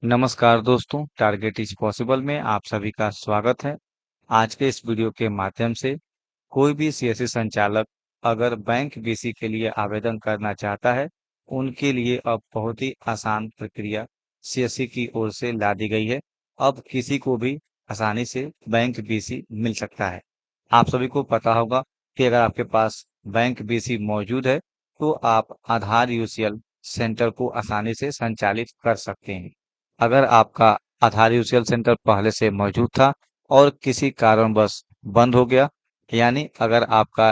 नमस्कार दोस्तों, target is possible में आप सभी का स्वागत है। आज के इस वीडियो के माध्यम से कोई भी सीएससी संचालक अगर बैंक बीसी के लिए आवेदन करना चाहता है, उनके लिए अब बहुत ही आसान प्रक्रिया सीएससी की ओर से ला दी गई है। अब किसी को भी आसानी से बैंक बीसी मिल सकता है। आप सभी को पता होगा कि अगर आपके पास बैंक बीसी मौजूद है, तो आप आधार यूसीएल सेंटर को आसानी से संचालित कर सकते हैं। अगर आपका आधार यूसीएल सेंटर पहले से मौजूद था और किसी कारणवश बंद हो गया, यानी अगर आपका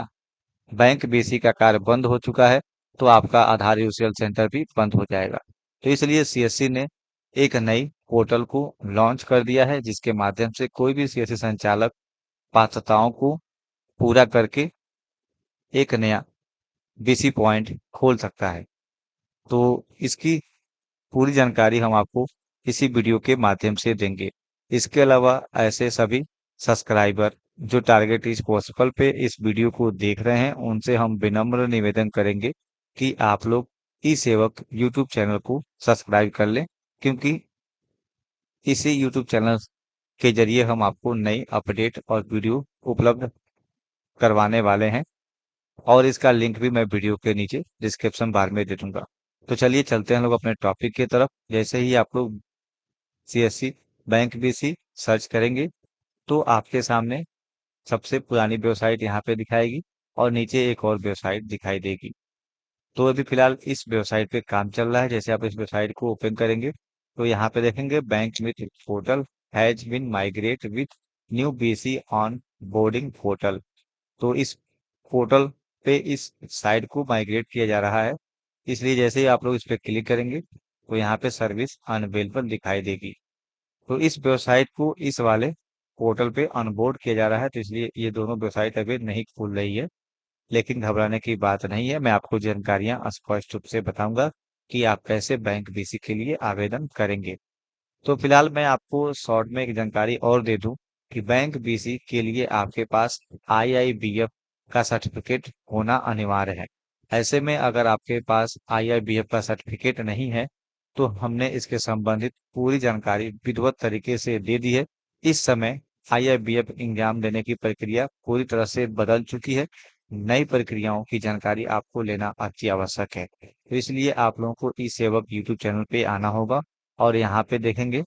बैंक बीसी का कार्य बंद हो चुका है, तो आपका आधार यूसीएल सेंटर भी बंद हो जाएगा। तो इसलिए सीएससी ने एक नई पोर्टल को लॉन्च कर दिया है, जिसके माध्यम से कोई भी सीएससी संचालक पात्रताओं को पूरा करके एक नया बीसी पॉइंट खोल सकता है। तो इसकी पूरी जानकारी हम आपको इसी वीडियो के माध्यम से देंगे। इसके अलावा ऐसे सभी सब्सक्राइबर जो टारगेट इज पॉसिबल पे इस वीडियो को देख रहे हैं, उनसे हम विनम्र निवेदन करेंगे कि आप लोग ई सेवक यूट्यूब चैनल को सब्सक्राइब कर लें, क्योंकि इसी यूट्यूब चैनल के जरिए हम आपको नई अपडेट और वीडियो उपलब्ध करवाने वाले हैं, और इसका लिंक भी मैं वीडियो के नीचे डिस्क्रिप्शन बार में दे दूंगा। तो चलिए चलते हैं लोग अपने टॉपिक की तरफ। जैसे ही आप लोग सीएससी बैंक बीसी सर्च करेंगे, तो आपके सामने सबसे पुरानी वेबसाइट यहाँ पे दिखाएगी और नीचे एक और वेबसाइट दिखाई देगी। तो अभी फिलहाल इस वेबसाइट पे काम चल रहा है। जैसे आप इस वेबसाइट को ओपन करेंगे, तो यहाँ पे देखेंगे bank with portal has been migrate with new BC onboarding portal. तो इस पोर्टल पे इस साइट को माइग्रेट किया जा रहा है। इसलिए जैसे ही आप लोग इस पे क्लिक करेंगे, तो यहाँ पे सर्विस अनअवेलेबल दिखाई देगी। तो इस वेबसाइट को इस वाले पोर्टल पे ऑनबोर्ड किया जा रहा है, तो इसलिए ये दोनों वेबसाइट अभी नहीं खुल रही है। लेकिन घबराने की बात नहीं है, मैं आपको जानकारियां स्पष्ट रूप से बताऊंगा कि आप कैसे बैंक बीसी के लिए आवेदन करेंगे। तो फिलहाल मैं आपको शॉर्ट में एक जानकारी और दे दूं कि बैंक बीसी के लिए आपके पास आईआईबीएफ का सर्टिफिकेट होना अनिवार्य है। ऐसे में अगर आपके पास आईआईबीएफ का सर्टिफिकेट नहीं है, तो हमने इसके संबंधित पूरी जानकारी विधिवत तरीके से दे दी है। इस समय आईआईबीएफ एग्जाम देने की प्रक्रिया पूरी तरह से बदल चुकी है। नई प्रक्रियाओं की जानकारी आपको लेना अति आवश्यक है। तो इसलिए आप लोगों को ई सेवक यूट्यूब चैनल पे आना होगा, और यहाँ पे देखेंगे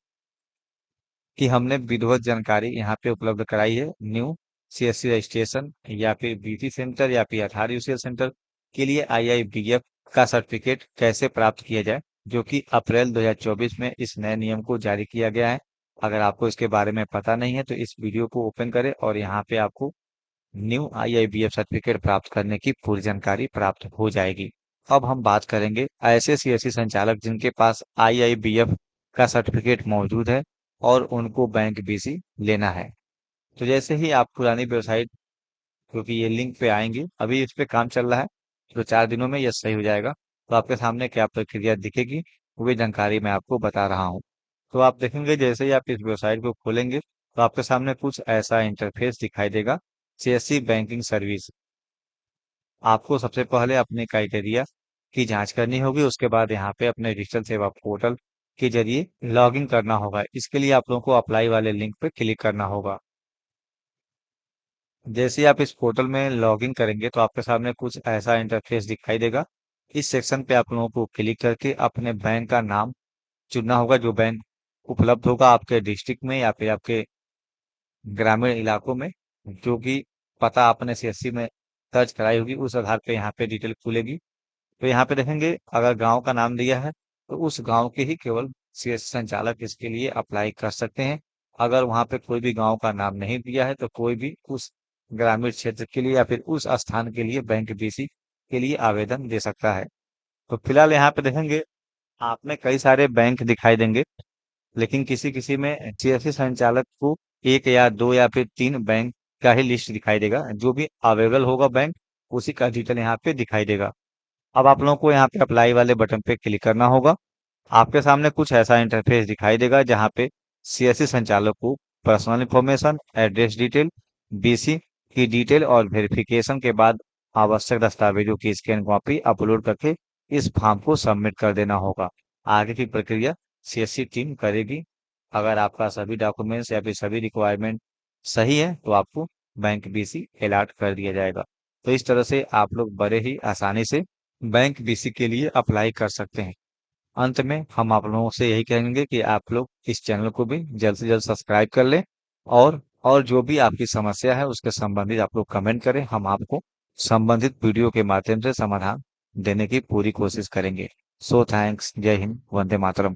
कि हमने विधिवत जानकारी यहाँ पे उपलब्ध कराई है। न्यू सीएससी रजिस्ट्रेशन या फिर बीटी सेंटर या फिर आधार यूसीएल सेंटर के लिए आईआईबीएफ का सर्टिफिकेट कैसे प्राप्त किया जाए, जो कि अप्रैल 2024 में इस नए नियम को जारी किया गया है। अगर आपको इसके बारे में पता नहीं है, तो इस वीडियो को ओपन करें और यहाँ पे आपको न्यू आईआईबीएफ सर्टिफिकेट प्राप्त करने की पूरी जानकारी प्राप्त हो जाएगी। अब हम बात करेंगे ऐसे सीएससी संचालक जिनके पास आईआईबीएफ का सर्टिफिकेट मौजूद है और उनको बैंक बीसी लेना है। तो जैसे ही आप पुरानी वेबसाइट, क्योंकि ये लिंक पे आएंगे, अभी इस पे काम चल रहा है, तो 4 दिनों में ये सही हो जाएगा। तो आपके सामने क्या प्रक्रिया दिखेगी, वो जानकारी मैं आपको बता रहा हूँ। तो आप देखेंगे जैसे ही आप इस वेबसाइट को खोलेंगे, तो आपके सामने कुछ ऐसा इंटरफेस दिखाई देगा। CSC banking service. आपको सबसे पहले अपने क्राइटेरिया की जांच करनी होगी। उसके बाद यहाँ पे अपने डिजिटल सेवा पोर्टल के जरिए लॉगिन करना होगा। इसके लिए आप लोगों को अप्लाई वाले लिंक पे क्लिक करना होगा। जैसे ही आप इस पोर्टल में लॉगिन करेंगे, तो आपके सामने कुछ ऐसा इंटरफेस दिखाई देगा। इस सेक्शन पे आप लोगों को क्लिक करके अपने बैंक का नाम चुनना होगा, जो बैंक उपलब्ध होगा आपके डिस्ट्रिक्ट में या फिर आपके ग्रामीण इलाकों में। जो कि पता आपने सीएससी में दर्ज कराई होगी, उस आधार पे यहाँ पे डिटेल खुलेगी। तो यहाँ पे देखेंगे अगर गांव का नाम दिया है, तो उस गांव के ही केवल सीएससी संचालक इसके लिए अप्लाई कर सकते हैं। अगर वहां पे कोई भी गांव का नाम नहीं दिया है, तो कोई भी उस ग्रामीण क्षेत्र के लिए या फिर उस स्थान के लिए बैंक बीसी के लिए आवेदन दे सकता है। तो फिलहाल यहाँ पे देखेंगे आप में कई सारे बैंक दिखाई देंगे, लेकिन किसी किसी में सीएससी संचालक को एक या दो या फिर तीन बैंक का ही लिस्ट दिखाई देगा। जो भी अवेलेबल होगा बैंक, उसी का डिटेल यहाँ पे दिखाई देगा। अब आप लोगों को यहाँ पे अप्लाई वाले बटन पे क्लिक करना होगा। आपके सामने कुछ ऐसा इंटरफेस दिखाई देगा, जहाँ पे सीएससी संचालक को personal information, address detail, BC की डिटेल और वेरिफिकेशन के बाद आवश्यक दस्तावेजों की स्कैन कॉपी अपलोड करके इस फॉर्म को सबमिट कर देना होगा। आगे की प्रक्रिया सीएससी टीम करेगी। अगर आपका सभी डॉक्यूमेंट्स या फिर सभी रिक्वायरमेंट सही है तो आपको बैंक बीसी अलॉट कर दिया जाएगा। तो इस तरह से आप लोग बड़े ही आसानी से बैंक बीसी के लिए अप्लाई कर सकते हैं। अंत में हम आप लोगों से यही कहेंगे कि आप लोग इस चैनल को भी जल्द से जल्द सब्सक्राइब कर लें, और जो भी आपकी समस्या है उसके संबंधित आप लोग कमेंट करें। हम आपको संबंधित वीडियो के माध्यम से समाधान देने की पूरी कोशिश करेंगे। So thanks. जय हिंद। वंदे मातरम।